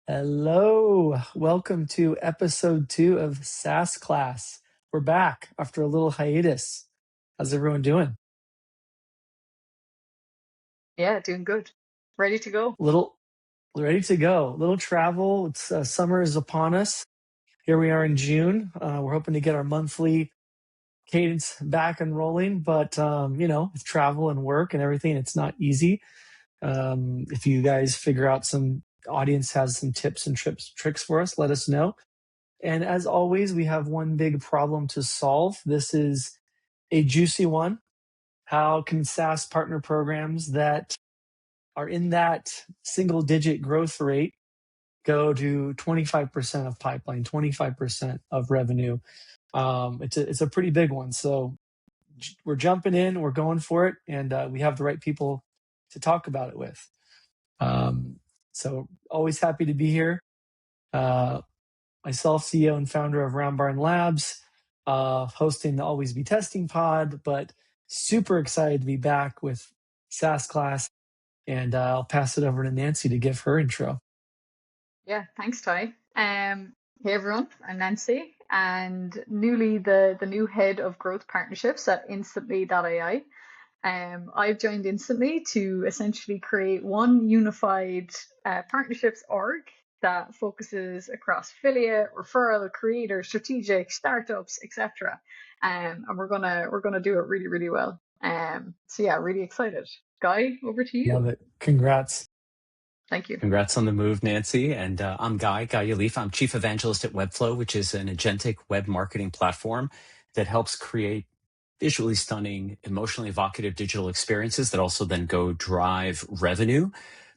Hello, welcome to episode 2 of SaaS Class. We're back after a little hiatus. How's everyone doing? Yeah, doing good. Ready to go. Little ready to go. Little travel. It's summer is upon us. Here we are in June. We're hoping to get our monthly cadence back and rolling, but with travel and work and everything, it's not easy. If you guys figure out some audience has some tips and tricks for us, let us know. And as always, we have one big problem to solve. This is a juicy one. How can SaaS partner programs that are in that single digit growth rate go to 25% of pipeline, 25% of revenue? It's a pretty big one. So we're jumping in, we're going for it, and we have the right people to talk about it with. So always happy to be here. Myself, CEO and founder of Round Barn Labs, hosting the Always Be Testing pod, but super excited to be back with SaaS Class. And I'll pass it over to Nancy to give her intro. Yeah, thanks, Ty. Hey everyone, I'm Nancy and newly the new head of growth partnerships at Instantly.ai. I've joined Instantly to essentially create one unified partnerships org that focuses across affiliate, referral, creator, strategic, startups, etc. And we're gonna do it really, really well. So yeah, really excited. Guy, over to you. Love it. Congrats. Thank you. Congrats on the move, Nancy. And I'm Guy Yalif. I'm Chief Evangelist at Webflow, which is an agentic web marketing platform that helps create visually stunning, emotionally evocative digital experiences that also then go drive revenue.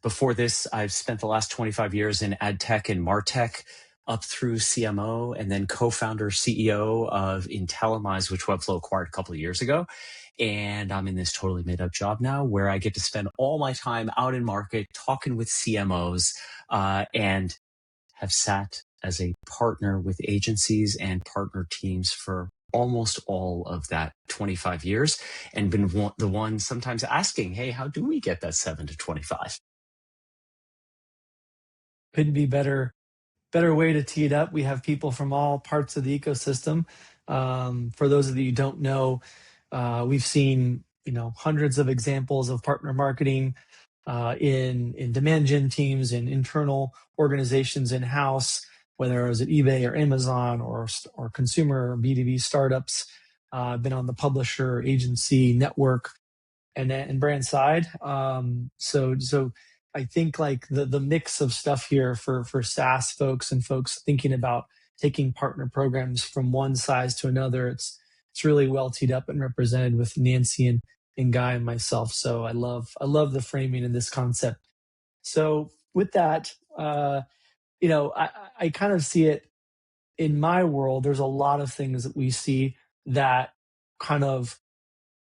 Before this, I've spent the last 25 years in ad tech and martech, up through CMO, and then co-founder, CEO of Intellimise, which Webflow acquired a couple of years ago. And I'm in this totally made up job now where I get to spend all my time out in market talking with CMOs and have sat as a partner with agencies and partner teams for almost all of that 25 years and been the one sometimes asking, hey, how do we get that 7 to 25? Couldn't be better way to tee it up. We have people from all parts of the ecosystem. For those of you who don't know, we've seen hundreds of examples of partner marketing in demand gen teams, in internal organizations in house, whether it was at eBay or Amazon or consumer or B2B startups. Been on the publisher, agency, network, and brand side. So I think like the mix of stuff here for SaaS folks and folks thinking about taking partner programs from one size to another, it's really well teed up and represented with Nancy and Guy and myself. So I love the framing in this concept. So with that, I kind of see it in my world. There's a lot of things that we see that kind of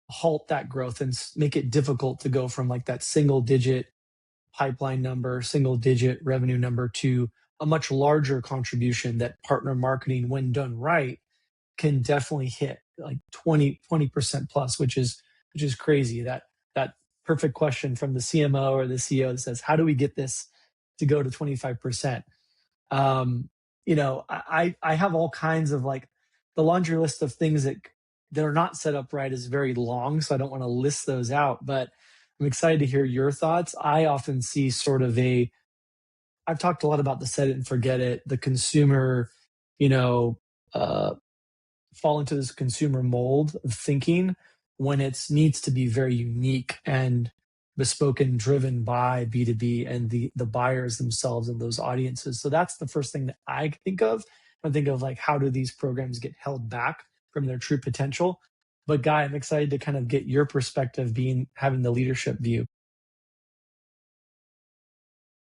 halt that growth and make it difficult to go from like that single digit pipeline number, single digit revenue number to a much larger contribution that partner marketing, when done right, can definitely hit like 20% plus, which is crazy. That perfect question from the CMO or the CEO that says, how do we get this to go to 25%? I have all kinds of like the laundry list of things that are not set up right is very long, so I don't want to list those out, but I'm excited to hear your thoughts. I often see sort of I've talked a lot about the set it and forget it, the consumer, fall into this consumer mold of thinking when it needs to be very unique and bespoke and driven by B2B and the buyers themselves and those audiences. So that's the first thing that I think of. I think of like, how do these programs get held back from their true potential? But Guy, I'm excited to kind of get your perspective having the leadership view.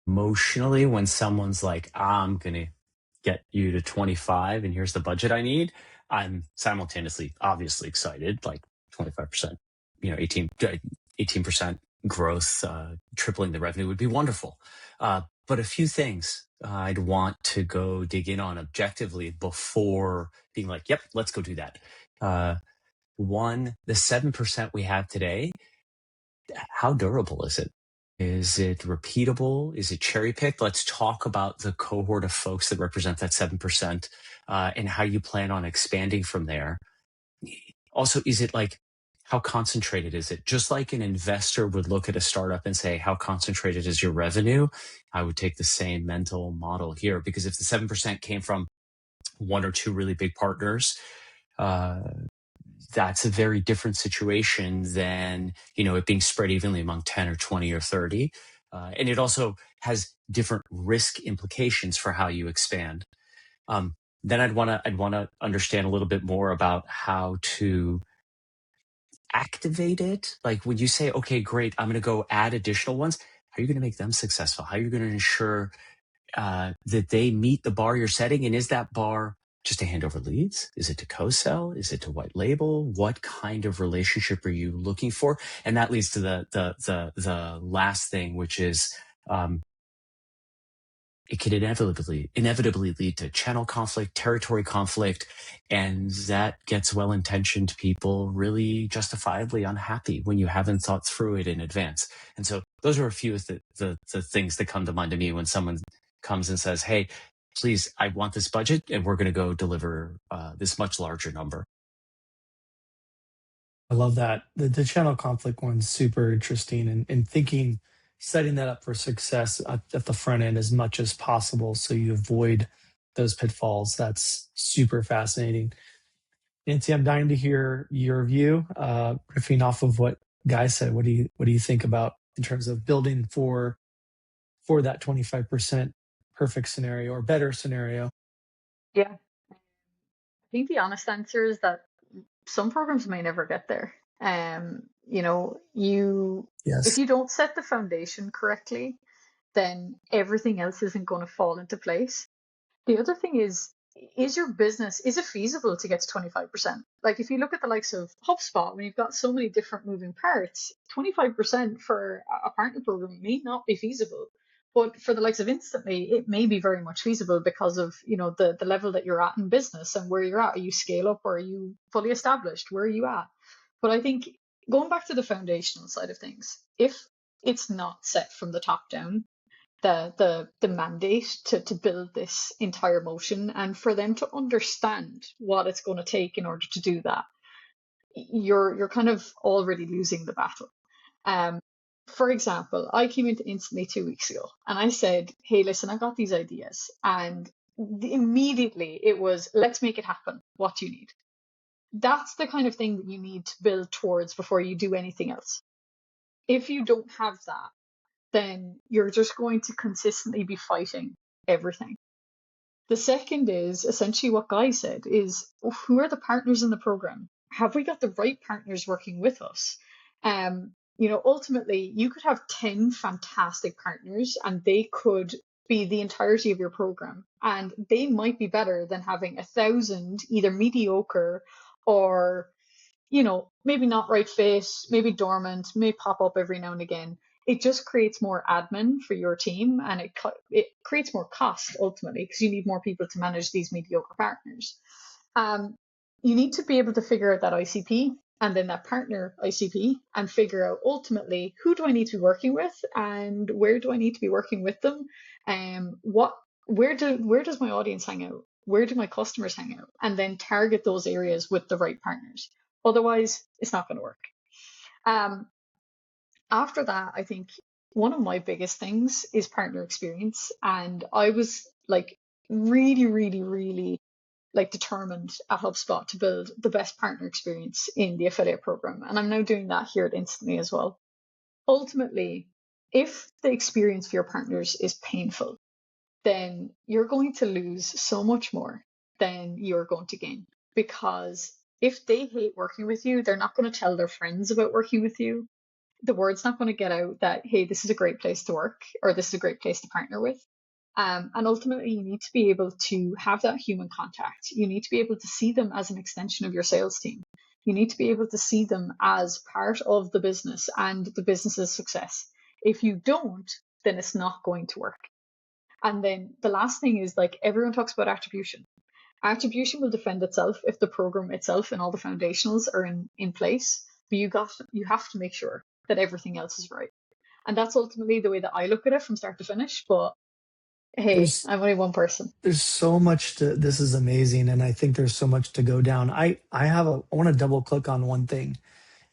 Emotionally, when someone's like, I'm going to get you to 25 and here's the budget I need, I'm simultaneously obviously excited, like 25%, 18% growth, tripling the revenue would be wonderful. But a few things I'd want to go dig in on objectively before being like, yep, let's go do that. One, the 7% we have today, how durable is it? Is it repeatable? Is it cherry picked? Let's talk about the cohort of folks that represent that 7% and how you plan on expanding from there. Also, is it like, how concentrated is it? Just like an investor would look at a startup and say, how concentrated is your revenue? I would take the same mental model here, because if the 7% came from one or two really big partners, uh, that's a very different situation than, it being spread evenly among 10 or 20 or 30. And it also has different risk implications for how you expand. Then I'd want to understand a little bit more about how to activate it. Like when you say, okay, great, I'm going to go add additional ones, how are you going to make them successful? How are you going to ensure that they meet the bar you're setting? And is that bar just to hand over leads? Is it to co-sell? Is it to white label? What kind of relationship are you looking for? And that leads to the last thing, which is it could inevitably lead to channel conflict, territory conflict, and that gets well-intentioned people really justifiably unhappy when you haven't thought through it in advance. And so those are a few of the things that come to mind to me when someone comes and says, hey, please, I want this budget and we're going to go deliver this much larger number. I love that. The channel conflict one's super interesting, and thinking, setting that up for success at the front end as much as possible so you avoid those pitfalls. That's super fascinating. Nancy, I'm dying to hear your view, riffing off of what Guy said. What do you think about in terms of building for that 25% perfect scenario or better scenario? Yeah, I think the honest answer is that some programs may never get there. You know, if Yes. you don't set the foundation correctly, then everything else isn't going to fall into place. The other thing is your business, is it feasible to get to 25%? Like if you look at the likes of HubSpot, when you've got so many different moving parts, 25% for a partner program may not be feasible. But for the likes of Instantly, it may be very much feasible because of, the level that you're at in business and where you're at. Are you scale up or are you fully established? Where are you at? But I think going back to the foundational side of things, if it's not set from the top down, the mandate to build this entire motion and for them to understand what it's going to take in order to do that, you're kind of already losing the battle. For example, I came into Instantly 2 weeks ago and I said, hey, listen, I've got these ideas. And immediately it was, let's make it happen. What do you need? That's the kind of thing that you need to build towards before you do anything else. If you don't have that, then you're just going to consistently be fighting everything. The second is essentially what Guy said is, who are the partners in the program? Have we got the right partners working with us? Ultimately, you could have 10 fantastic partners and they could be the entirety of your program. And they might be better than having 1,000 either mediocre or, maybe not right fit, maybe dormant, may pop up every now and again. It just creates more admin for your team and it creates more cost ultimately because you need more people to manage these mediocre partners. You need to be able to figure out that ICP and then that partner ICP and figure out ultimately who do I need to be working with and where do I need to be working with them, where does my audience hang out, where do my customers hang out, and then target those areas with the right partners. Otherwise, it's not going to work. After that, I think one of my biggest things is partner experience. And I was like really, really, really like determined at HubSpot to build the best partner experience in the affiliate program. And I'm now doing that here at Instantly as well. Ultimately, if the experience for your partners is painful, then you're going to lose so much more than you're going to gain. Because if they hate working with you, they're not going to tell their friends about working with you. The word's not going to get out that, hey, this is a great place to work or this is a great place to partner with. And ultimately, you need to be able to have that human contact. You need to be able to see them as an extension of your sales team. You need to be able to see them as part of the business and the business's success. If you don't, then it's not going to work. And then the last thing is, like, everyone talks about attribution. Attribution will defend itself if the program itself and all the foundationals are in place. But you have to make sure that everything else is right. And that's ultimately the way that I look at it from start to finish. But hey, There's I'm only one person. there's so much to this. Is amazing, and I think there's so much to go down. I want to double click on one thing.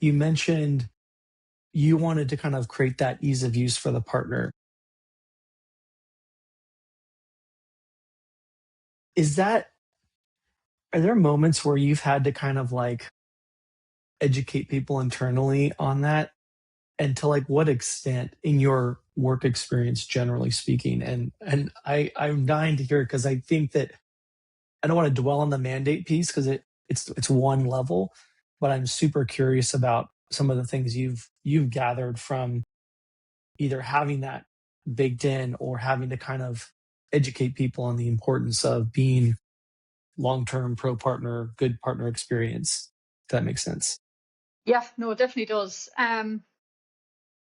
You mentioned you wanted to kind of create that ease of use for the partner. Are there moments where you've had to kind of like educate people internally on that? And to like what extent in your work experience, generally speaking? I'm dying to hear it because I think that I don't want to dwell on the mandate piece because it's one level, but I'm super curious about some of the things you've gathered from either having that baked in or having to kind of educate people on the importance of being long-term pro partner, good partner experience. If that makes sense. Yeah, no, it definitely does.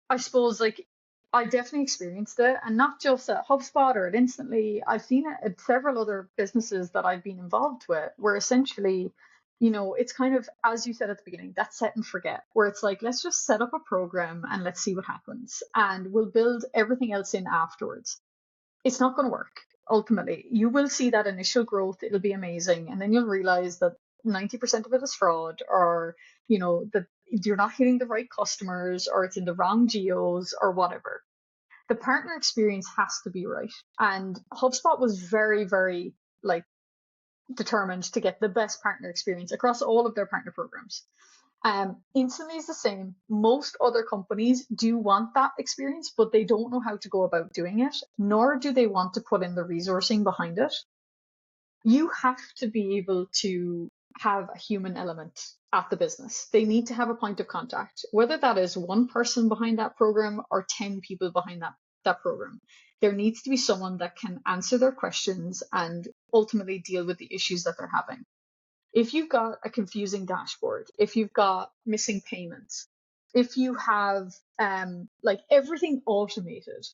I suppose like I definitely experienced it, and not just at HubSpot or at Instantly. I've seen it at several other businesses that I've been involved with, where essentially, it's kind of, as you said at the beginning, that set and forget, where it's like, let's just set up a program and let's see what happens, and we'll build everything else in afterwards. It's not going to work. Ultimately, you will see that initial growth, it'll be amazing, and then you'll realize that 90% of it is fraud, or that you're not hitting the right customers, or it's in the wrong geos, or whatever. The partner experience has to be right, and HubSpot was very, very like determined to get the best partner experience across all of their partner programs. Instantly is the same. Most other companies do want that experience, but they don't know how to go about doing it, nor do they want to put in the resourcing behind it. You have to be able to have a human element at the business. They need to have a point of contact, whether that is one person behind that program or 10 people behind that program. There needs to be someone that can answer their questions and ultimately deal with the issues that they're having. If you've got a confusing dashboard, if you've got missing payments, if you have like everything automated,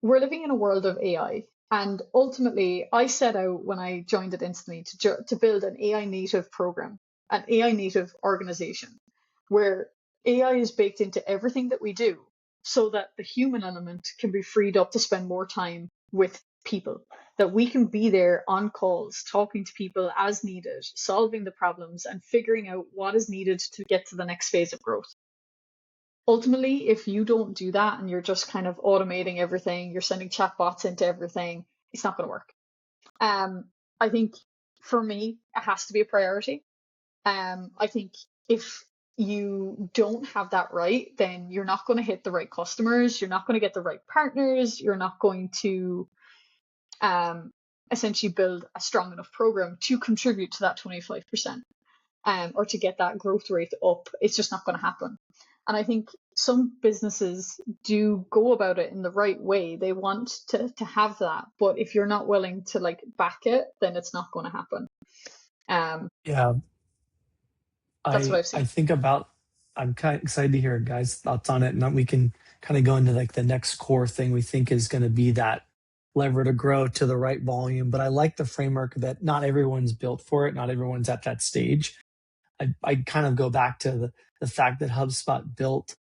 we're living in a world of AI. And ultimately, I set out when I joined it Instantly to build an AI native program, an AI native organization where AI is baked into everything that we do so that the human element can be freed up to spend more time with people, that we can be there on calls, talking to people as needed, solving the problems and figuring out what is needed to get to the next phase of growth. Ultimately, if you don't do that and you're just kind of automating everything, you're sending chatbots into everything, it's not going to work. I think for me, it has to be a priority. I think if you don't have that right, then you're not going to hit the right customers, you're not going to get the right partners, you're not going to essentially build a strong enough program to contribute to that 25%, or to get that growth rate up. It's just not going to happen. And I think some businesses do go about it in the right way. They want to have that, but if you're not willing to like back it, then it's not going to happen. Yeah, That's what I I've I seen. think about. I'm kind of excited to hear guys' thoughts on it, and then we can kind of go into like the next core thing we think is going to be that lever to grow to the right volume. But I like the framework that not everyone's built for it, not everyone's at that stage. I kind of go back to the fact that HubSpot built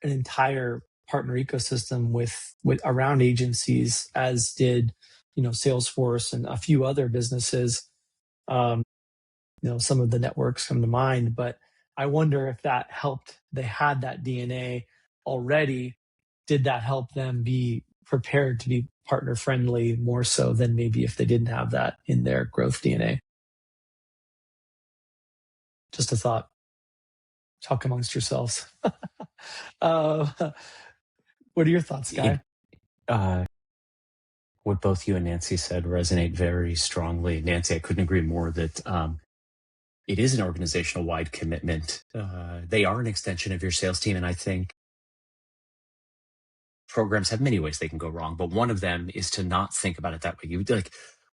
an entire partner ecosystem with around agencies, as did Salesforce and a few other businesses. Um, some of the networks come to mind, but I wonder if that helped. They had that DNA already. Did that help them be prepared to be partner friendly more so than maybe if they didn't have that in their growth DNA? Just a thought. Talk amongst yourselves. uh, what are your thoughts, It, Guy? uh, what both you and Nancy said resonate very strongly. Nancy, I couldn't agree more that it is an organizational wide commitment. They are an extension of your sales team. And I think programs have many ways they can go wrong, but one of them is to not think about it that way.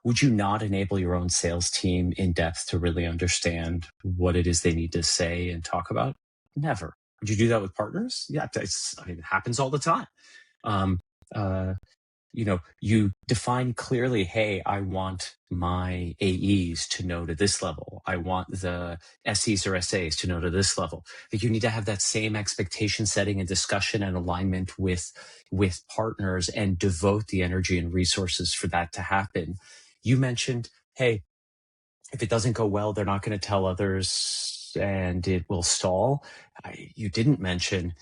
Would you not enable your own sales team in depth to really understand what it is they need to say and talk about? Never. Would you do that with partners? Yeah, it happens all the time. Um, uh, you define clearly, hey, I want my AEs to know to this level. I want the SEs or SAs to know to this level. That you need to have that same expectation setting and discussion and alignment with partners and devote the energy and resources for that to happen. You mentioned, hey, if it doesn't go well, they're not going to tell others and it will stall. You didn't mention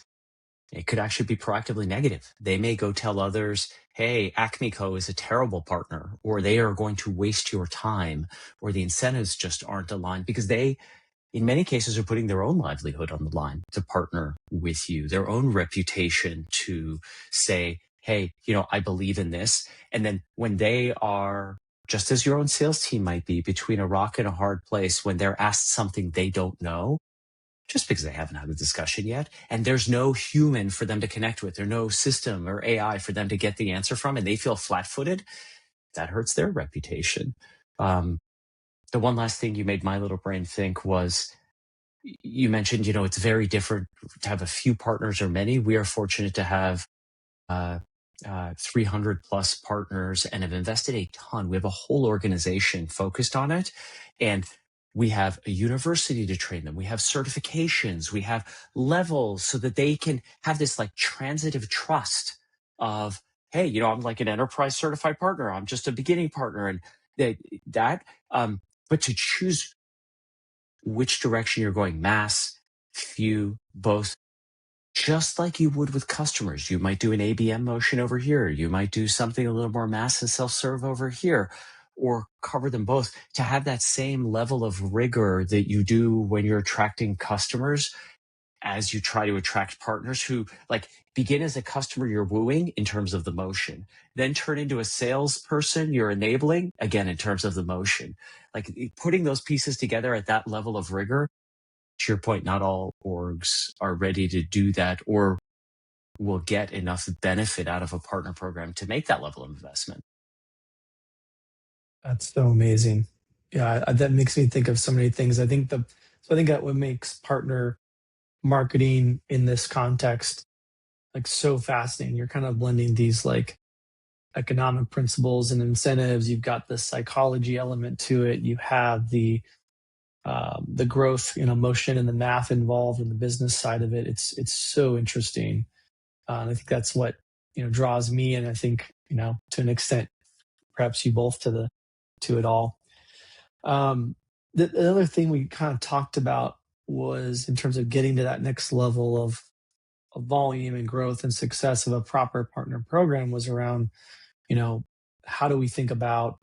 it could actually be proactively negative. They may go tell others, hey, Acme Co is a terrible partner, or they are going to waste your time, or the incentives just aren't aligned because they, in many cases, are putting their own livelihood on the line to partner with you, their own reputation to say, hey, I believe in this. And then when they are, just as your own sales team might be, between a rock and a hard place, when they're asked something they don't know, just because they haven't had a discussion yet, and there's no human for them to connect with, there's no system or AI for them to get the answer from, and they feel flat-footed, that hurts their reputation. The one last thing you made my little brain think was, you mentioned, it's very different to have a few partners or many. We are fortunate to have 300 plus partners and have invested a ton. We have a whole organization focused on it. And we have a university to train them. We have certifications. We have levels so that they can have this like transitive trust of, hey, I'm like an enterprise certified partner. I'm just a beginning partner. And but to choose which direction you're going, mass, few, both, just like you would with customers. You might do an ABM motion over here. You might do something a little more mass and self-serve over here, or cover them both to have that same level of rigor that you do when you're attracting customers as you try to attract partners who like begin as a customer you're wooing in terms of the motion, then turn into a salesperson you're enabling again in terms of the motion. Like putting those pieces together at that level of rigor, to your point, not all orgs are ready to do that or will get enough benefit out of a partner program to make that level of investment. That's so amazing. Yeah, that makes me think of so many things. I think that what makes partner marketing in this context like so fascinating. You're kind of blending these like economic principles and incentives. You've got the psychology element to it. You have the growth, motion and the math involved in the business side of it. It's so interesting. And I think that's what draws me, and I think to an extent, perhaps you both to it all. The other thing we kind of talked about was in terms of getting to that next level of volume and growth and success of a proper partner program was around, how do we think about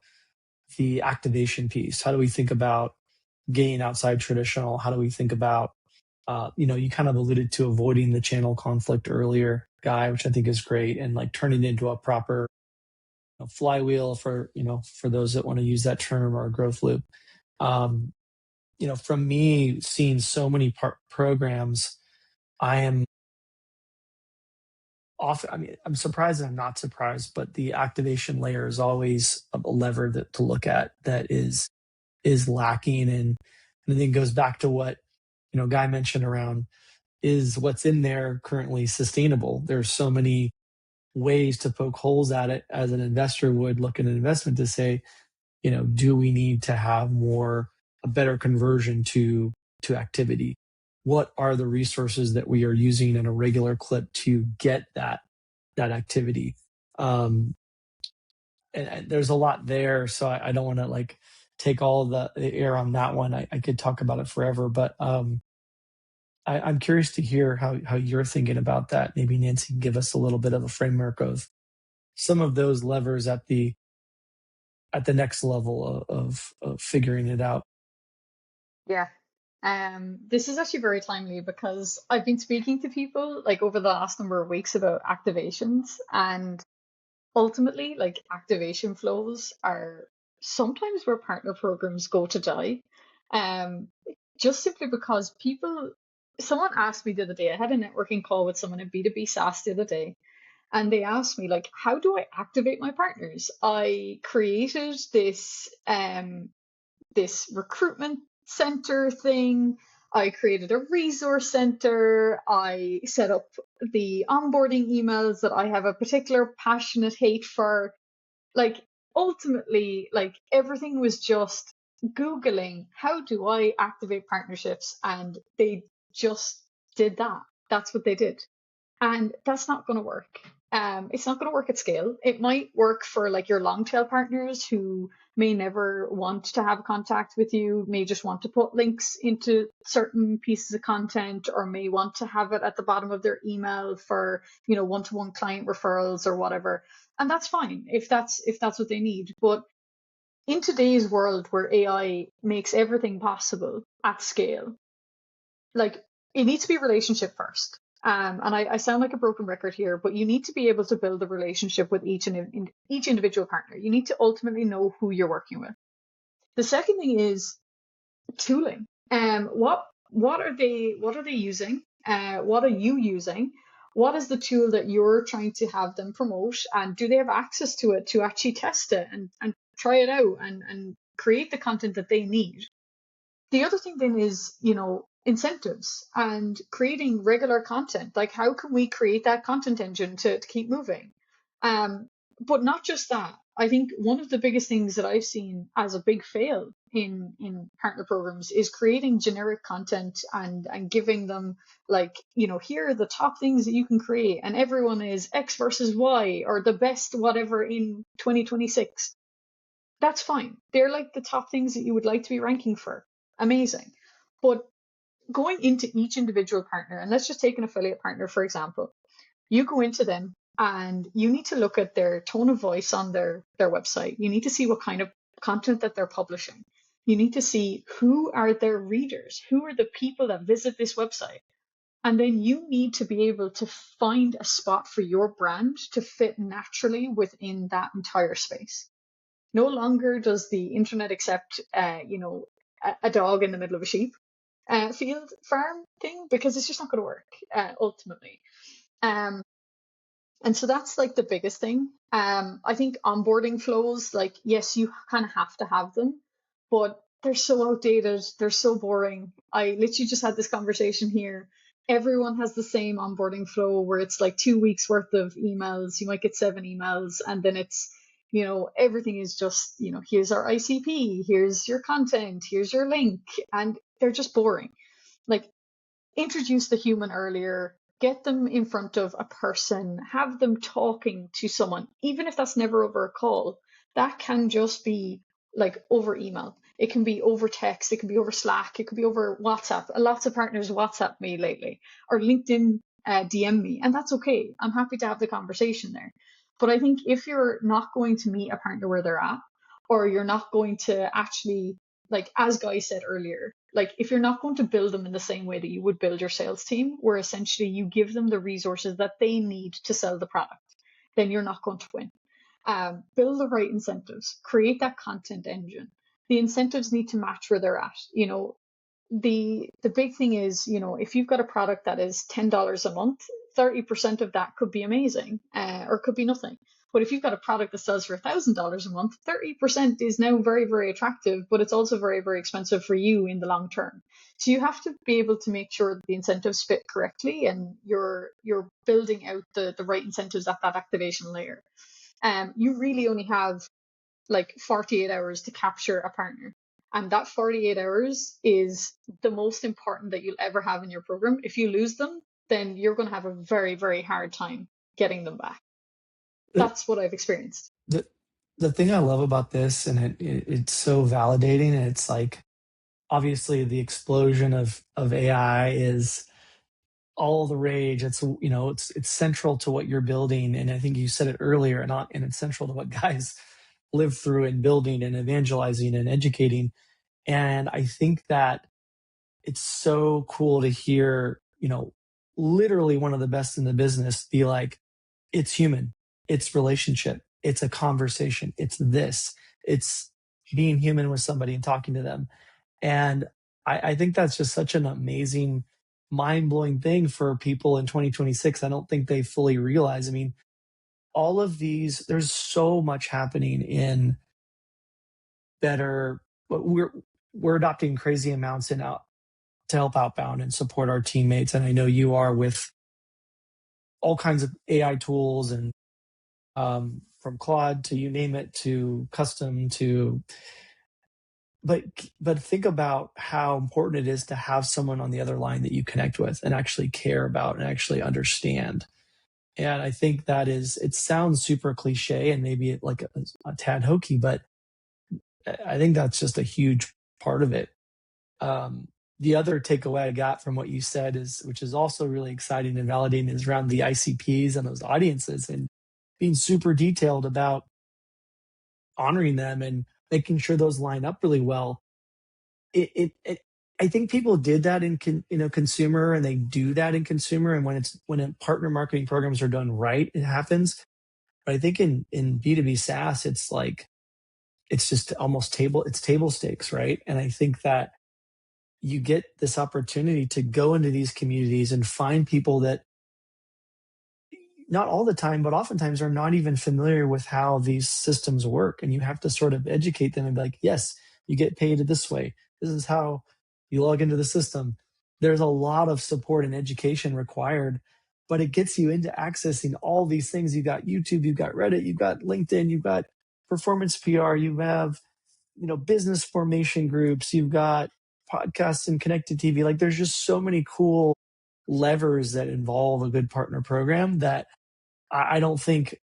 the activation piece? How do we think about getting outside traditional? How do we think about, you kind of alluded to avoiding the channel conflict earlier, Guy, which I think is great, and like turning it into a proper flywheel for those that want to use that term, or a growth loop. From me seeing so many programs, I am often, I'm surprised and I'm not surprised, but the activation layer is always a lever to look at that is lacking. And I think it goes back to what, Guy mentioned around, is what's in there currently sustainable? There's so many ways to poke holes at it, as an investor would look at an investment to say, do we need to have a better conversion to activity? What are the resources that we are using in a regular clip to get that activity? And there's a lot there, so I don't want to like take all the air on that one. I could talk about it forever, but I'm curious to hear how you're thinking about that. Maybe Nancy can give us a little bit of a framework of some of those levers at the next level of figuring it out. Yeah. This is actually very timely because I've been speaking to people like over the last number of weeks about activations, and ultimately like activation flows are sometimes where partner programs go to die. Um, just simply because someone asked me the other day, I had a networking call with someone in B2B SaaS the other day, and they asked me like, how do I activate my partners? I created this recruitment center thing. I created a resource center. I set up the onboarding emails that I have a particular passionate hate for. Like, ultimately, like, everything was just Googling, how do I activate partnerships? And they just did that. That's what they did. And that's not going to work. It's not going to work at scale. It might work for like your long tail partners who may never want to have contact with you, may just want to put links into certain pieces of content, or may want to have it at the bottom of their email for, you know, one-to-one client referrals or whatever. And that's fine if that's what they need. But in today's world where AI makes everything possible at scale, like, it needs to be relationship first. And I sound like a broken record here, but you need to be able to build a relationship with each individual partner. You need to ultimately know who you're working with. The second thing is tooling. What are they using? What are you using? What is the tool that you're trying to have them promote? And do they have access to it to actually test it and try it out and create the content that they need? The other thing then is, you know, incentives and creating regular content. Like, how can we create that content engine to keep moving? But not just that. I think one of the biggest things that I've seen as a big fail in partner programs is creating generic content and giving them, like, you know, here are the top things that you can create, and everyone is X versus Y or the best whatever in 2026. That's fine. They're like the top things that you would like to be ranking for. Amazing. But going into each individual partner, and let's just take an affiliate partner, for example, you go into them and you need to look at their tone of voice on their website. You need to see what kind of content that they're publishing. You need to see who are their readers, who are the people that visit this website. And then you need to be able to find a spot for your brand to fit naturally within that entire space. No longer does the internet accept, you know, a dog in the middle of a sheep field farm thing, because it's just not going to work ultimately. Um, and so that's like the biggest thing. I think onboarding flows, like, yes, you kind of have to have them, but they're so outdated. They're so boring. I literally just had this conversation here. Everyone has the same onboarding flow where it's like 2 weeks worth of emails. You might get 7 emails, and then it's, you know, everything is just, you know, here's our ICP, here's your content, here's your link, and they're just boring. Like, introduce the human earlier, get them in front of a person, have them talking to someone, even if that's never over a call. That can just be like over email. It can be over text. It can be over Slack. It could be over WhatsApp. Lots of partners WhatsApp me lately, or LinkedIn DM me, and that's okay. I'm happy to have the conversation there. But I think if you're not going to meet a partner where they're at, or you're not going to actually, like, as Guy said earlier, like, if you're not going to build them in the same way that you would build your sales team, where essentially you give them the resources that they need to sell the product, then you're not going to win. Build the right incentives, create that content engine. The incentives need to match where they're at. You know, the big thing is, you know, if you've got a product that is $10 a month, 30% of that could be amazing, or could be nothing. But if you've got a product that sells for $1,000 a month, 30% is now very, very attractive, but it's also very, very expensive for you in the long term. So you have to be able to make sure that the incentives fit correctly, and you're building out the right incentives at that activation layer. You really only have like 48 hours to capture a partner. And that 48 hours is the most important that you'll ever have in your program. If you lose them, then you're going to have a very, very hard time getting them back. The, That's what I've experienced. the, the thing I love about this, and it's so validating, and it's like, obviously the explosion of AI is all the rage. It's, you know, it's central to what you're building, and I think you said it earlier, and it's central to what guys live through in building and evangelizing and educating. And I think that it's so cool to hear, you know, literally one of the best in the business be like, it's human, it's relationship, it's a conversation, it's this, it's being human with somebody and talking to them. And I think that's just such an amazing, mind blowing thing for people in 2026. I don't think they fully realize. I mean, all of these, there's so much happening in better, we're adopting crazy amounts in help outbound and support our teammates. And I know you are with all kinds of AI tools and from Claude to you name it to custom to but think about how important it is to have someone on the other line that you connect with and actually care about and actually understand. And I think that is, it sounds super cliche and maybe like a tad hokey, but I think that's just a huge part of it. The other takeaway I got from what you said is, which is also really exciting and validating, is around the ICPs and those audiences and being super detailed about honoring them and making sure those line up really well. I think people did that in consumer, and they do that in consumer, and when partner marketing programs are done right, it happens. But I think in B2B SaaS, it's like it's just almost table stakes, right? And I think that you get this opportunity to go into these communities and find people that not all the time, but oftentimes are not even familiar with how these systems work. And you have to sort of educate them and be like, yes, you get paid this way. This is how you log into the system. There's a lot of support and education required, but it gets you into accessing all these things. You've got YouTube, you've got Reddit, you've got LinkedIn, you've got performance PR, you have, business formation groups, you've got podcasts and connected TV. Like there's just so many cool levers that involve a good partner program that I don't think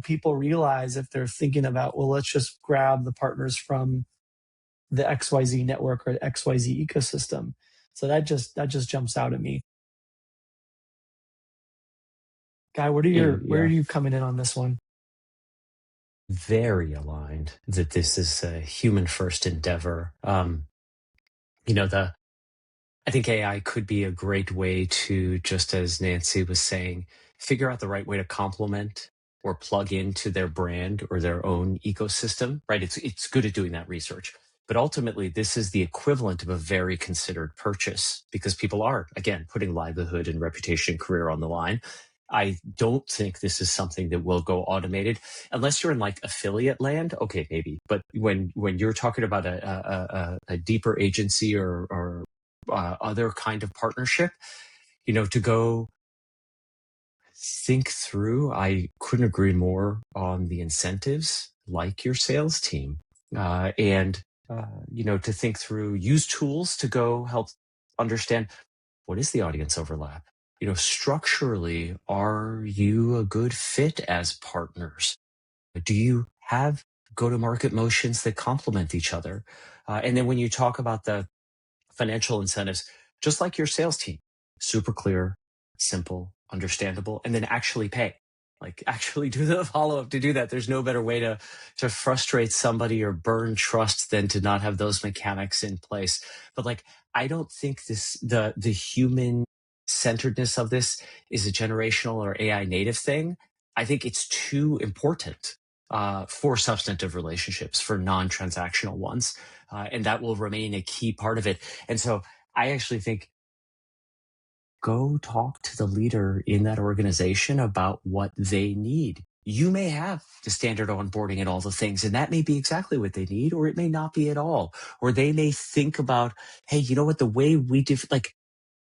people realize if they're thinking about, well, let's just grab the partners from the XYZ network or XYZ ecosystem. So that just jumps out at me. Guy, where are you coming in on this one? Very aligned that this is a human first endeavor. I think AI could be a great way to, just as Nancy was saying, figure out the right way to complement or plug into their brand or their own ecosystem, right? It's good at doing that research. But ultimately, this is the equivalent of a very considered purchase because people are, again, putting livelihood and reputation, career on the line. I don't think this is something that will go automated unless you're in like affiliate land. Okay, maybe. But when you're talking about a deeper agency or other kind of partnership, to go think through. I couldn't agree more on the incentives, like your sales team, and to think through, use tools to go help understand what is the audience overlap. Structurally, are you a good fit as partners? Do you have go-to-market motions that complement each other? And then when you talk about the financial incentives, just like your sales team, super clear, simple, understandable, and then actually pay. Like actually do the follow-up to do that. There's no better way to frustrate somebody or burn trust than to not have those mechanics in place. But like, I don't think the human centeredness of this is a generational or AI native thing. I think it's too important for substantive relationships, for non-transactional ones. And that will remain a key part of it. And so I actually think go talk to the leader in that organization about what they need. You may have the standard onboarding and all the things, and that may be exactly what they need, or it may not be at all. Or they may think about, hey, you know what, the way we do, like,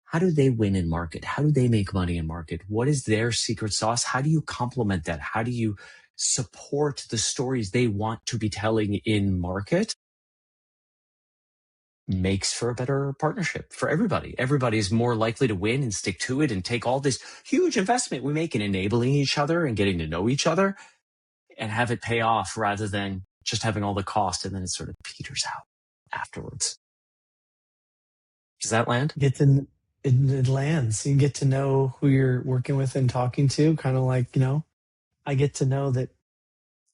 how do they win in market? How do they make money in market? What is their secret sauce? How do you complement that? How do you support the stories they want to be telling in market? Makes for a better partnership for everybody. Everybody is more likely to win and stick to it and take all this huge investment we make in enabling each other and getting to know each other and have it pay off rather than just having all the cost and then it sort of peters out afterwards. Does that land? It lands. You get to know who you're working with and talking to, kind of like, I get to know that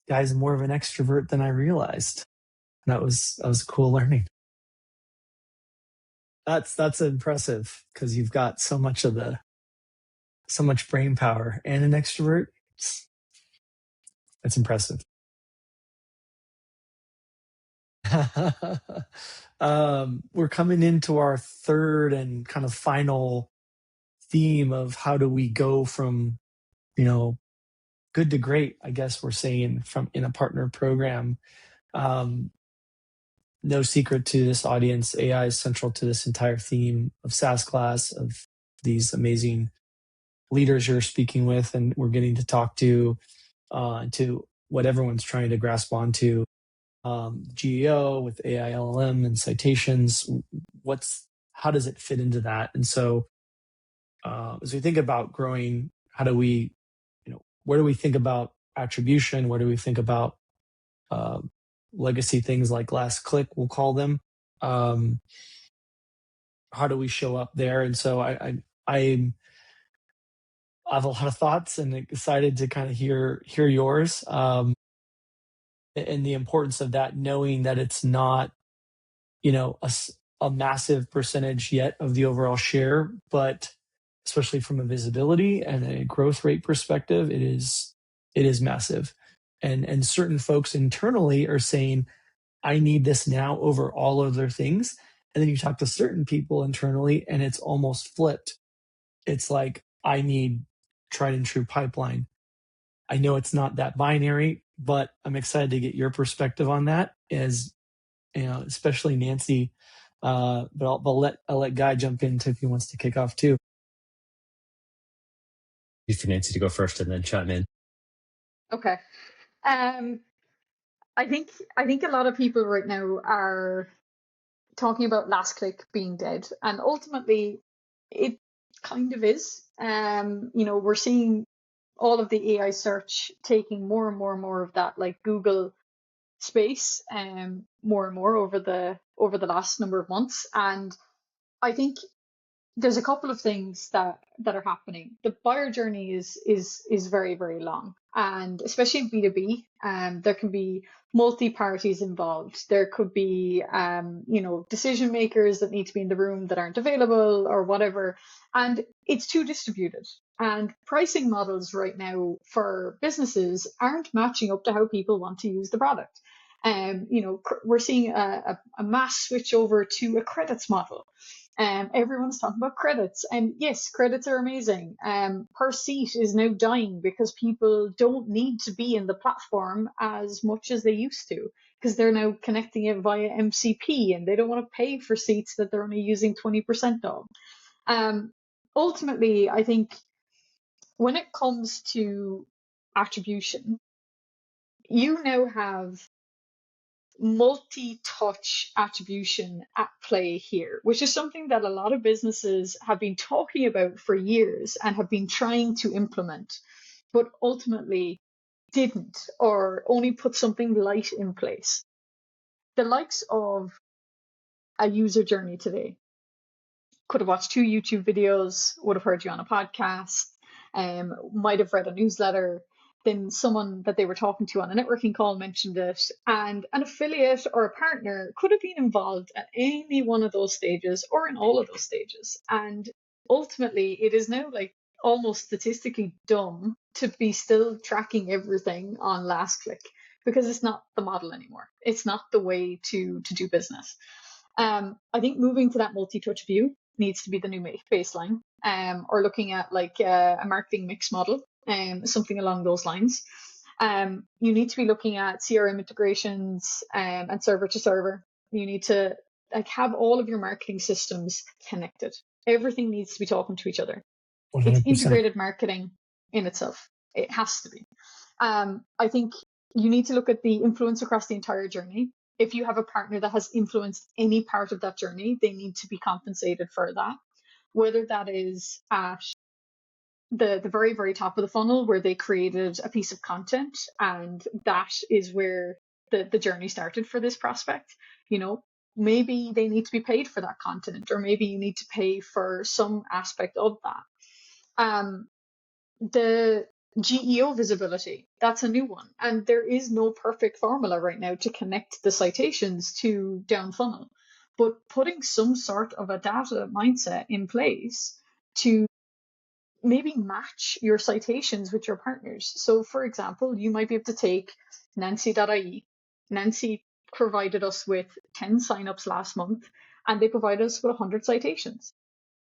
Guy's more of an extrovert than I realized. That was cool learning. That's impressive because you've got so much brain power and an extrovert. That's impressive. We're coming into our third and kind of final theme of how do we go from, good to great, I guess we're saying, from in a partner program. no secret to this audience, AI is central to this entire theme of SaaS class, of these amazing leaders you're speaking with, and we're getting to talk to what everyone's trying to grasp onto. GEO with AI LLM and citations. How does it fit into that? And so as we think about growing, how do we, where do we think about attribution? Where do we think about uh, legacy things like last click, we'll call them? How do we show up there? And so I have a lot of thoughts and excited to kind of hear yours, and the importance of that, knowing that it's not, a massive percentage yet of the overall share, but especially from a visibility and a growth rate perspective, it is massive. And certain folks internally are saying, I need this now over all other things. And then you talk to certain people internally and it's almost flipped. It's like, I need tried and true pipeline. I know it's not that binary, but I'm excited to get your perspective on that, as especially Nancy. But I'll let Guy jump in if he wants to kick off too. For Nancy to go first and then chime in. Okay. I think a lot of people right now are talking about last click being dead, and ultimately it kind of is. We're seeing all of the AI search taking more and more and more of that, like Google space, more and more over the last number of months. And I think there's a couple of things that are happening. The buyer journey is very, very long, and especially in B2B, there can be multi parties involved. There could be decision makers that need to be in the room that aren't available or whatever, and it's too distributed. And pricing models right now for businesses aren't matching up to how people want to use the product. We're seeing a mass switch over to a credits model. Everyone's talking about credits, and yes, credits are amazing. Per seat is now dying because people don't need to be in the platform as much as they used to, because they're now connecting it via MCP and they don't want to pay for seats that they're only using 20% of. Ultimately, I think when it comes to attribution, you now have multi-touch attribution at play here, which is something that a lot of businesses have been talking about for years and have been trying to implement, but ultimately didn't, or only put something light in place. The likes of a user journey today could have watched 2 YouTube videos, would have heard you on a podcast, might have read a newsletter. Then someone that they were talking to on a networking call mentioned it, and an affiliate or a partner could have been involved at any one of those stages or in all of those stages. And ultimately, it is now like almost statistically dumb to be still tracking everything on last click, because it's not the model anymore. It's not the way to do business. I think moving to that multi-touch view needs to be the new baseline, or looking at like a marketing mix model, something along those lines. You need to be looking at CRM integrations, and server to server. You need to have all of your marketing systems connected. Everything needs to be talking to each other. 100%. It's integrated marketing in itself. It has to be. I think you need to look at the influence across the entire journey. If you have a partner that has influenced any part of that journey, they need to be compensated for that. Whether that is at the very, very top of the funnel, where they created a piece of content and that is where the journey started for this prospect. Maybe they need to be paid for that content, or maybe you need to pay for some aspect of that. The GEO visibility, that's a new one. And there is no perfect formula right now to connect the citations to down funnel. But putting some sort of a data mindset in place to maybe match your citations with your partners. So for example, you might be able to take Nancy.ie. Nancy provided us with 10 signups last month, and they provided us with 100 citations.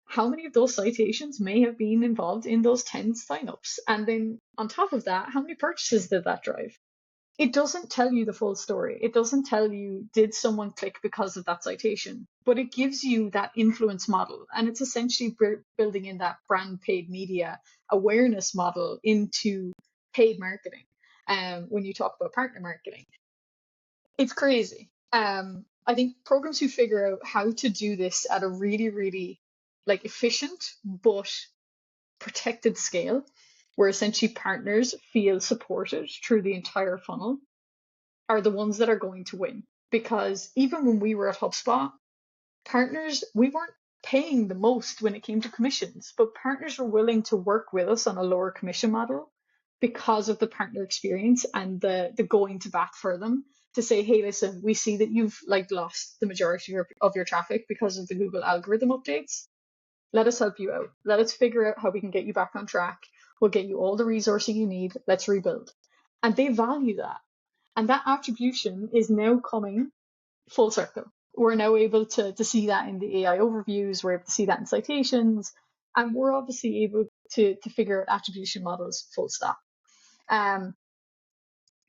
How many of those citations may have been involved in those 10 signups? And then on top of that, how many purchases did that drive? it doesn't tell you the full story. It doesn't tell you, did someone click because of that citation? But it gives you that influence model. And it's essentially building in that brand paid media awareness model into paid marketing. When you talk about partner marketing, it's crazy. I think programs who figure out how to do this at a really, really like efficient but protected scale, where essentially partners feel supported through the entire funnel, are the ones that are going to win. Because even when we were at HubSpot, partners, we weren't paying the most when it came to commissions, but partners were willing to work with us on a lower commission model because of the partner experience and the going to bat for them to say, hey, listen, we see that you've like lost the majority of your traffic because of the Google algorithm updates. Let us help you out. Let us figure out how we can get you back on track. We'll get you all the resourcing you need. Let's rebuild. And they value that. And that attribution is now coming full circle. We're now able to see that in the AI overviews. We're able to see that in citations. And we're obviously able to figure out attribution models full stop. I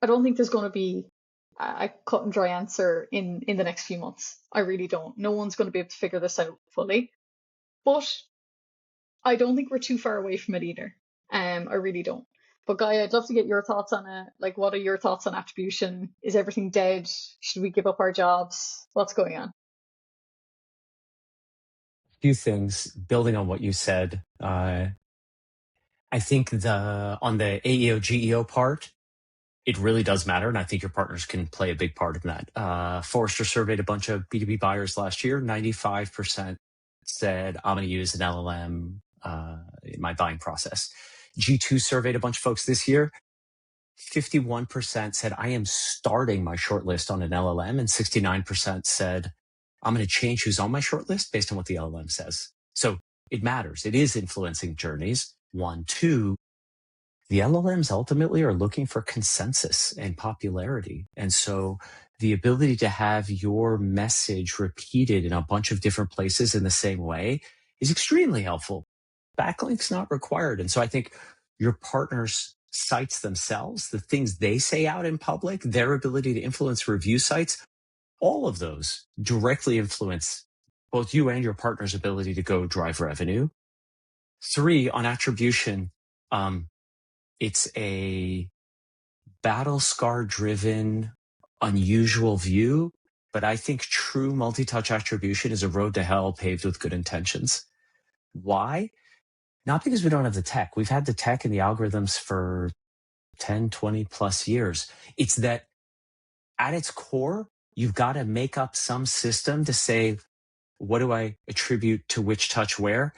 don't think there's going to be a cut and dry answer in the next few months. I really don't. No one's going to be able to figure this out fully. But I don't think we're too far away from it either. I really don't. But Guy, I'd love to get your thoughts on it. Like, what are your thoughts on attribution? Is everything dead? Should we give up our jobs? What's going on? Few things building on what you said. I think on the AEO GEO part, it really does matter, and I think your partners can play a big part in that. Forrester surveyed a bunch of B2B buyers last year. 95% said, I'm going to use an LLM in my buying process. G2 surveyed a bunch of folks this year. 51% said, I am starting my shortlist on an LLM, and 69% said, I'm going to change who's on my shortlist based on what the LLM says. So it matters. It is influencing journeys. 1, 2, the LLMs ultimately are looking for consensus and popularity. And so the ability to have your message repeated in a bunch of different places in the same way is extremely helpful. Backlinks not required. And so I think your partners' sites themselves, the things they say out in public, their ability to influence review sites, all of those directly influence both you and your partner's ability to go drive revenue. 3, on attribution, it's a battle scar driven, unusual view, but I think true multi-touch attribution is a road to hell paved with good intentions. Why? Not because we don't have the tech. We've had the tech and the algorithms for 10, 20 plus years. It's that at its core, you've got to make up some system to say, what do I attribute to which touch where?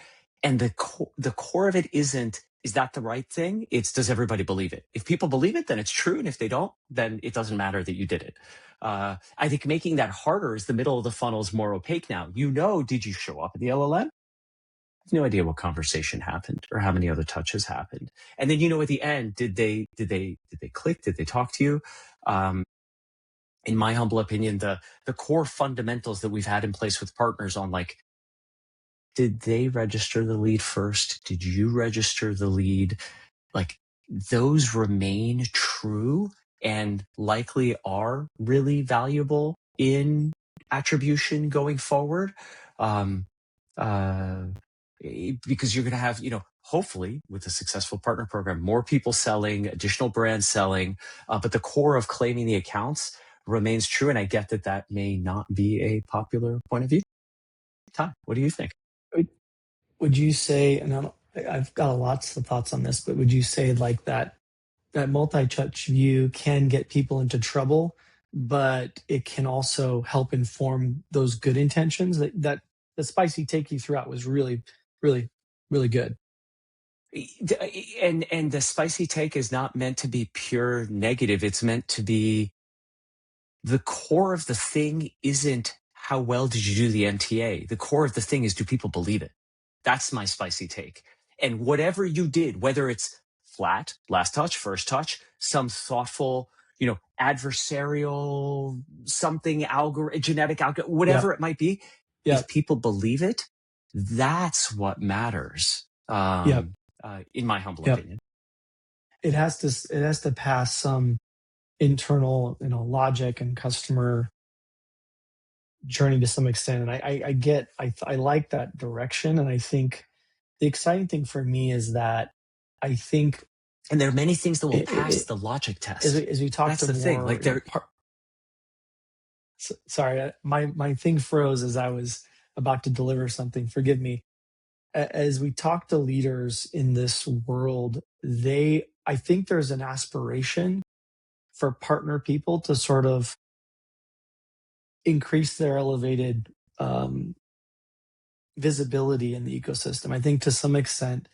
And the core of it isn't, is that the right thing? It's, does everybody believe it? If people believe it, then it's true. And if they don't, then it doesn't matter that you did it. I think making that harder is the middle of the funnel is more opaque now. Did you show up in the LLM? I have no idea what conversation happened or how many other touches happened. And then, at the end, did they click? Did they talk to you? In my humble opinion, the core fundamentals that we've had in place with partners on like, did they register the lead first? Did you register the lead? Like those remain true and likely are really valuable in attribution going forward. Because you're going to have, hopefully with a successful partner program, more people selling, additional brands selling, but the core of claiming the accounts remains true. And I get that may not be a popular point of view. Tye, what do you think? Would you say, and I've got lots of thoughts on this, but would you say like that multi-touch view can get people into trouble, but it can also help inform those good intentions? That the spicy take you throughout was really, really, really good. And the spicy take is not meant to be pure negative. It's meant to be the core of the thing isn't how well did you do the MTA. The core of the thing is, do people believe it? That's my spicy take. And whatever you did, whether it's flat, last touch, first touch, some thoughtful, adversarial, something genetic algorithm, whatever it might be, if people believe it, that's what matters. In my humble opinion. It has to pass some internal, logic and customer journey to some extent. And I like that direction. And I think the exciting thing for me is that I think, and there are many things that will it, pass it, the logic test. as we talk That's to the thing. more, Like there, sorry, my thing froze as I was about to deliver something. Forgive me. As we talk to leaders in this world, I think there's an aspiration for partner people to sort of increase their elevated visibility in the ecosystem. I think to some extent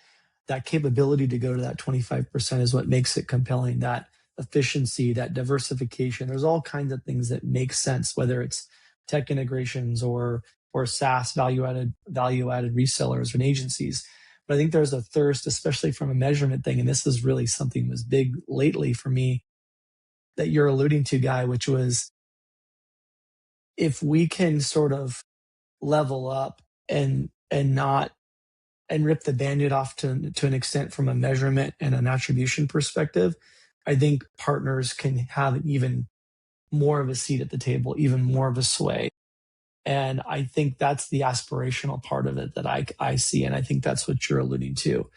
that capability to go to that 25% is what makes it compelling. That efficiency, that diversification. There's all kinds of things that make sense, whether it's tech integrations or SaaS value-added resellers and agencies. But I think there's a thirst, especially from a measurement thing, and this is really something that was big lately for me that you're alluding to, Guy, which was if we can sort of level up and not and rip the band-aid off to an extent from a measurement and an attribution perspective, I think partners can have even more of a seat at the table, even more of a sway. And I think that's the aspirational part of it that I see. And I think that's what you're alluding to.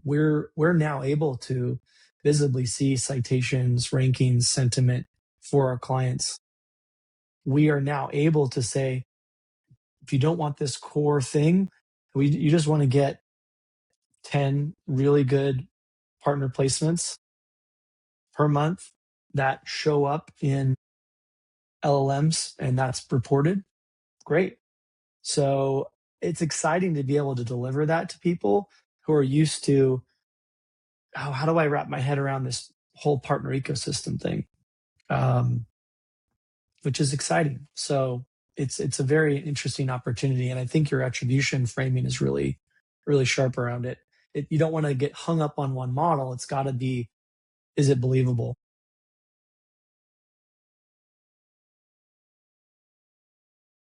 We're now able to visibly see citations, rankings, sentiment for our clients. We are now able to say, if you don't want this core thing, you just want to get 10 really good partner placements per month that show up in LLMs and that's reported. Great. So it's exciting to be able to deliver that to people who are used to, oh, how do I wrap my head around this whole partner ecosystem thing? Which is exciting. So it's a very interesting opportunity. And I think your attribution framing is really, really sharp around it. You don't want to get hung up on one model. It's got to be, is it believable?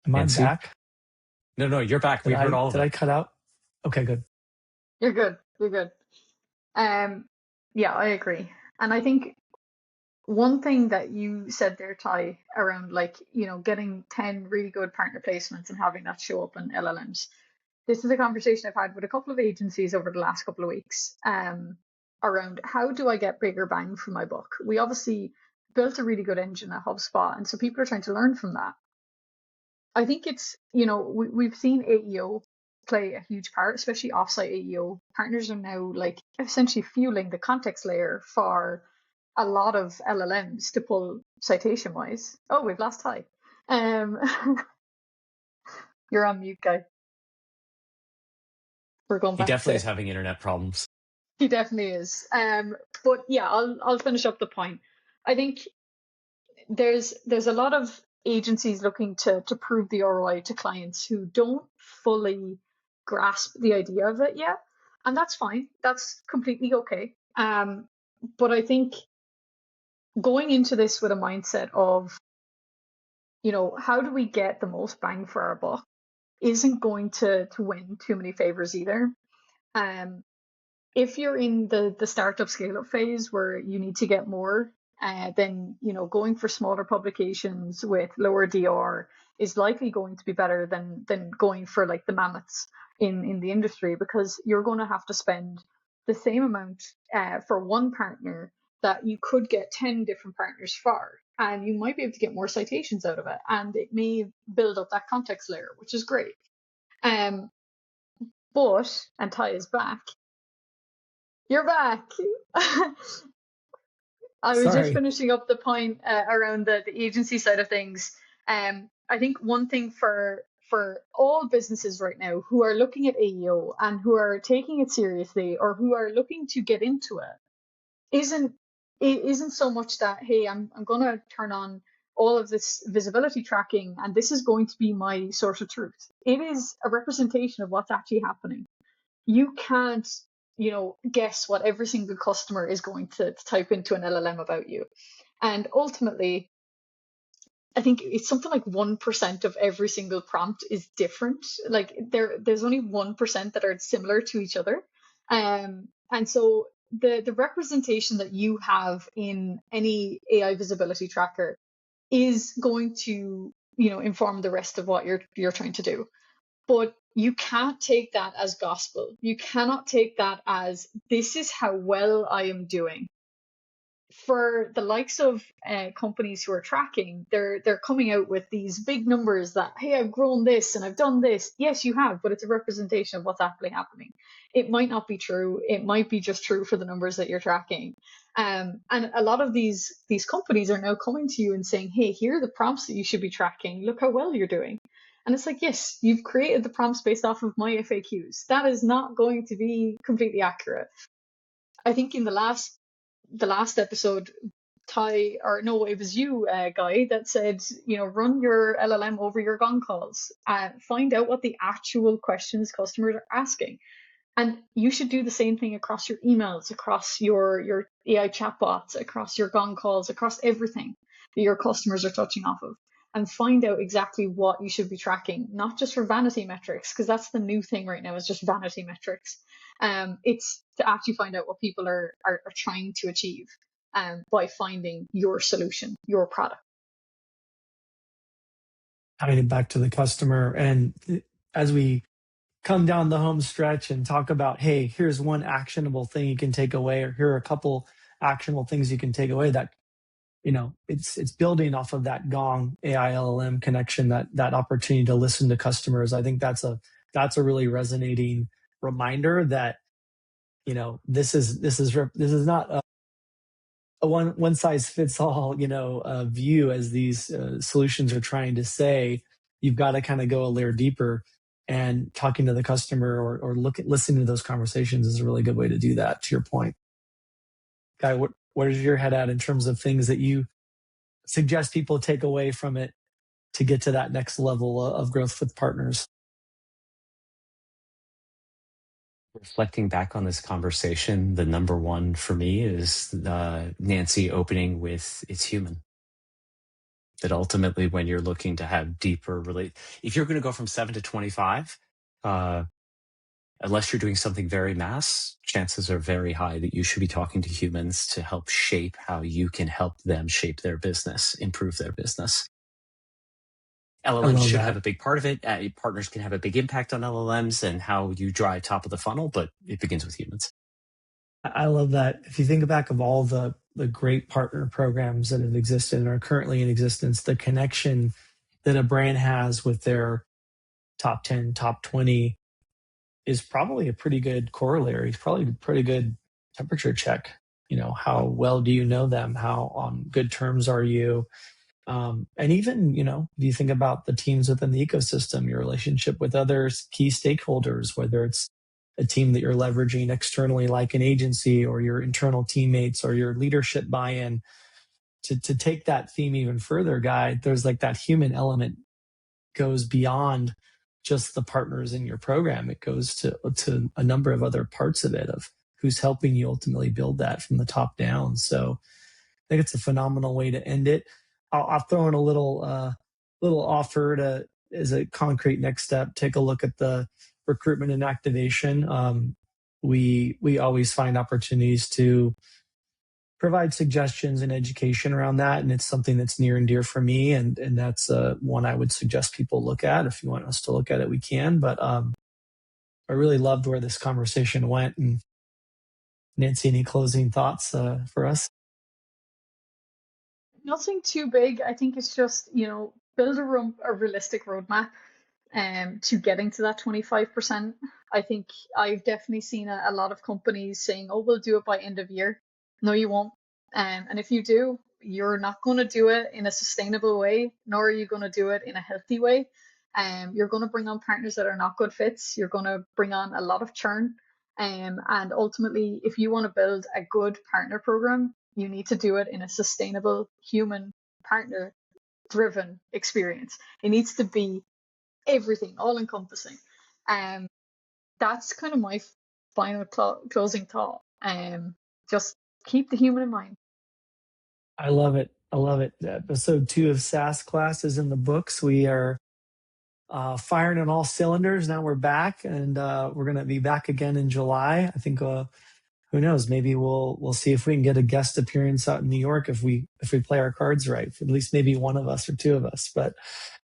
Am I back? No, you're back. We heard all of it. Did I cut out? Okay, good. You're good. You're good. Yeah, I agree. And I think one thing that you said there, Tye, around getting 10 really good partner placements and having that show up in LLMs. This is a conversation I've had with a couple of agencies over the last couple of weeks around how do I get bigger bang for my buck? We obviously built a really good engine at HubSpot, and so people are trying to learn from that. I think it's, we've seen AEO play a huge part, especially offsite AEO. Partners are now essentially fueling the context layer for a lot of LLMs to pull citation wise. Oh, we've lost Tye. You're on mute, Guy. We're going back. He definitely is having internet problems. He definitely is. But yeah, I'll finish up the point. I think there's a lot of agencies looking to prove the ROI to clients who don't fully grasp the idea of it yet. And that's fine. That's completely okay. But I think going into this with a mindset of, how do we get the most bang for our buck isn't going to win too many favors either. If you're in the startup scale up phase where you need to get more, then going for smaller publications with lower DR is likely going to be better than going for the mammoths in the industry, because you're going to have to spend the same amount for one partner that you could get 10 different partners for, and you might be able to get more citations out of it, and it may build up that context layer, which is great. But, and Tye is back. You're back. I was just finishing up the point around the agency side of things. I think one thing for all businesses right now who are looking at AEO and who are taking it seriously or who are looking to get into it isn't so much that, hey, I'm going to turn on all of this visibility tracking and this is going to be my source of truth. It is a representation of what's actually happening. You can't guess what every single customer is going to type into an LLM about you. And ultimately, I think it's something like 1% of every single prompt is different. There's only 1% that are similar to each other. And so the representation that you have in any AI visibility tracker is going to, inform the rest of what you're trying to do. But you can't take that as gospel. You cannot take that as this is how well I am doing. For the likes of companies who are tracking, they're coming out with these big numbers that, hey, I've grown this and I've done this. Yes, you have, but it's a representation of what's actually happening. It might not be true. It might be just true for the numbers that you're tracking. And a lot of these companies are now coming to you and saying, hey, here are the prompts that you should be tracking. Look how well you're doing. And it's like, yes, you've created the prompts based off of my FAQs. That is not going to be completely accurate. I think in the last episode, Tye, or no, it was you, Guy, that said, run your LLM over your gong calls and find out what the actual questions customers are asking. And you should do the same thing across your emails, across your AI chatbots, across your gong calls, across everything that your customers are touching off of. And find out exactly what you should be tracking, not just for vanity metrics, because that's the new thing right now, is just vanity metrics. It's to actually find out what people are trying to achieve by finding your solution, your product. Tying it back to the customer. And as we come down the home stretch and talk about, hey, here's one actionable thing you can take away, or here are a couple actionable things you can take away, that it's building off of that Gong AI LLM connection, that opportunity to listen to customers. I think that's a really resonating reminder that this is not a one size fits all view, as these solutions are trying to say. You've got to kind of go a layer deeper, and talking to the customer or listening to those conversations is a really good way to do that. To your point, Guy, where is your head at in terms of things that you suggest people take away from it to get to that next level of growth with partners? Reflecting back on this conversation, the number one for me is Nancy opening with it's human. That ultimately, when you're looking to have deeper if you're going to go from 7 to 25, unless you're doing something very mass, chances are very high that you should be talking to humans to help shape how you can help them shape their business, improve their business. LLMs should have a big part of it. Partners can have a big impact on LLMs and how you drive top of the funnel, but it begins with humans. I love that. If you think back of all the great partner programs that have existed and are currently in existence, the connection that a brand has with their top 10, top 20 is probably a pretty good corollary. It's probably a pretty good temperature check. How well do you know them? How on good terms are you? And even, do you think about the teams within the ecosystem, your relationship with other key stakeholders, whether it's a team that you're leveraging externally like an agency, or your internal teammates, or your leadership buy-in, to take that theme even further, Guy, there's like that human element goes beyond just the partners in your program. It goes to a number of other parts of it, of who's helping you ultimately build that from the top down. So I think it's a phenomenal way to end it. I'll throw in a little offer as a concrete next step. Take a look at the recruitment and activation. We always find opportunities to provide suggestions and education around that, and it's something that's near and dear for me, and that's one I would suggest people look at. If you want us to look at it, we can. But I really loved where this conversation went. And Nancy, any closing thoughts for us? Nothing too big. I think it's just, build a realistic roadmap to getting to that 25%. I think I've definitely seen a lot of companies saying, oh, we'll do it by end of year. No, you won't. And if you do, you're not going to do it in a sustainable way, nor are you going to do it in a healthy way. You're going to bring on partners that are not good fits. You're going to bring on a lot of churn. And ultimately, if you want to build a good partner program, you need to do it in a sustainable, human, partner driven experience. It needs to be everything, all encompassing. That's kind of my final closing thought. Just keep the human in mind. I love it. Episode 2 of SaaS Class is in the books. We are firing on all cylinders. Now we're back, and we're going to be back again in July. I think who knows? Maybe we'll see if we can get a guest appearance out in New York if we play our cards right. At least maybe one of us or two of us. But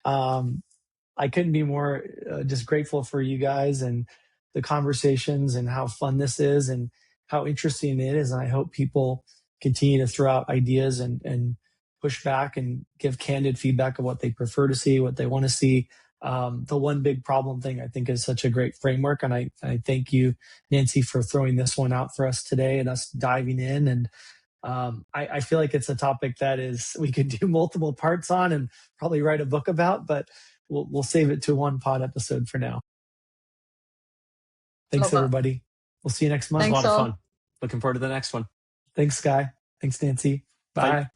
I couldn't be more just grateful for you guys and the conversations and how fun this is and how interesting it is. And I hope people continue to throw out ideas and push back and give candid feedback of what they prefer to see, what they want to see. The one big problem thing I think is such a great framework. And I thank you, Nancy, for throwing this one out for us today and us diving in. And I feel like it's a topic that is we could do multiple parts on and probably write a book about, but we'll save it to one pod episode for now. Thanks, Love it. everybody. We'll see you next month. It was Thanks a lot of all. fun. Looking forward to the next one. Thanks, Guy. Thanks, Nancy. Bye. Bye.